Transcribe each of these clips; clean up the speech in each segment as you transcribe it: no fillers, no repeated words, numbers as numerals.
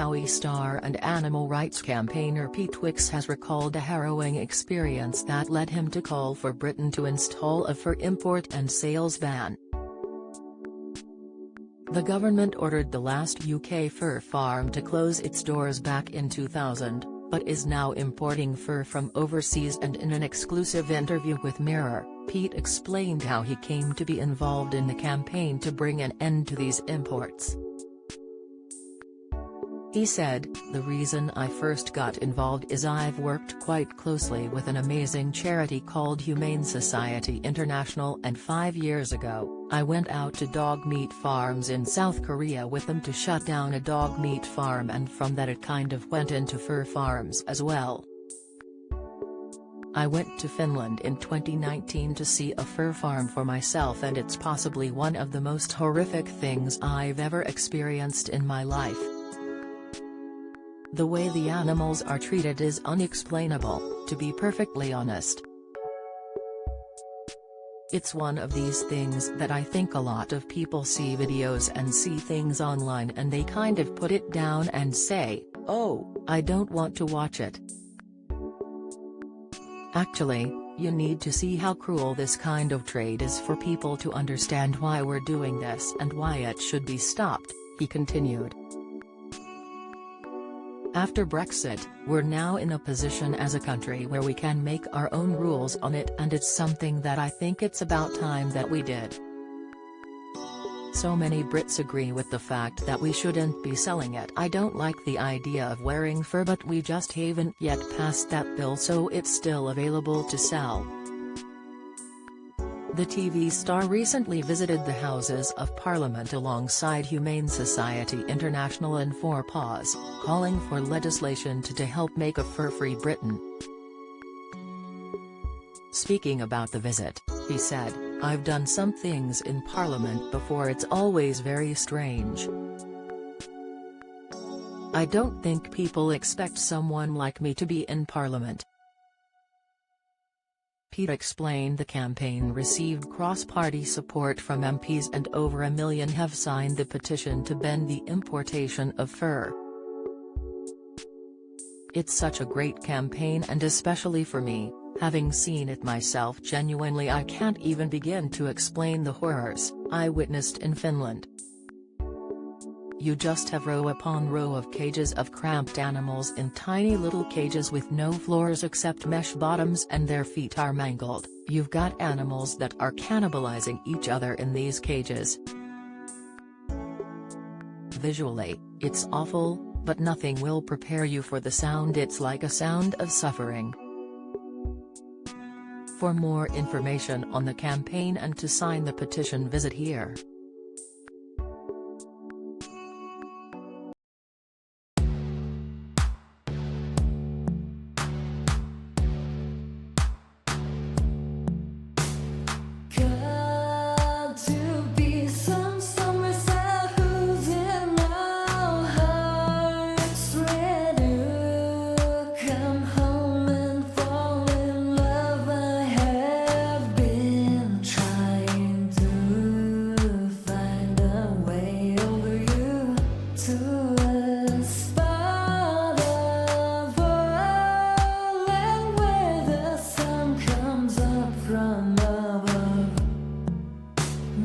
TOWIE star and animal rights campaigner Pete Wicks has recalled a harrowing experience that led him to call for Britain to install a fur import and sales ban. The government ordered the last UK fur farm to close its doors back in 2000, but is now importing fur from overseas, and in an exclusive interview with Mirror, Pete explained how he came to be involved in the campaign to bring an end to these imports. He said, "The reason I first got involved is I've worked quite closely with an amazing charity called Humane Society International, and 5 years ago, I went out to dog meat farms in South Korea with them to shut down a dog meat farm, and from that it kind of went into fur farms as well. I went to Finland in 2019 to see a fur farm for myself, and it's possibly one of the most horrific things I've ever experienced in my life. The way the animals are treated is unexplainable, to be perfectly honest. It's one of these things that I think a lot of people see videos and see things online and they kind of put it down and say, oh, I don't want to watch it. Actually, you need to see how cruel this kind of trade is for people to understand why we're doing this and why it should be stopped," he continued. After Brexit, we're now in a position as a country where we can make our own rules on it, and it's something that I think it's about time that we did. So many Brits agree with the fact that we shouldn't be selling it. I don't like the idea of wearing fur, but we just haven't yet passed that bill, so it's still available to sell. The TV star recently visited the Houses of Parliament alongside Humane Society International and 4 Paws, calling for legislation to help make a fur-free Britain. Speaking about the visit, he said, "I've done some things in Parliament before. It's always very strange. I don't think people expect someone like me to be in Parliament." Pete explained the campaign received cross-party support from MPs, and over 1 million have signed the petition to ban the importation of fur. "It's such a great campaign, and especially for me, having seen it myself, genuinely I can't even begin to explain the horrors I witnessed in Finland. You just have row upon row of cages of cramped animals in tiny little cages with no floors except mesh bottoms, and their feet are mangled. You've got animals that are cannibalizing each other in these cages. Visually, it's awful, but nothing will prepare you for the sound. It's like a sound of suffering." For more information on the campaign and to sign the petition, visit here.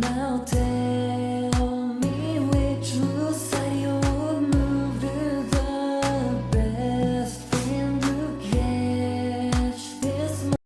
Now take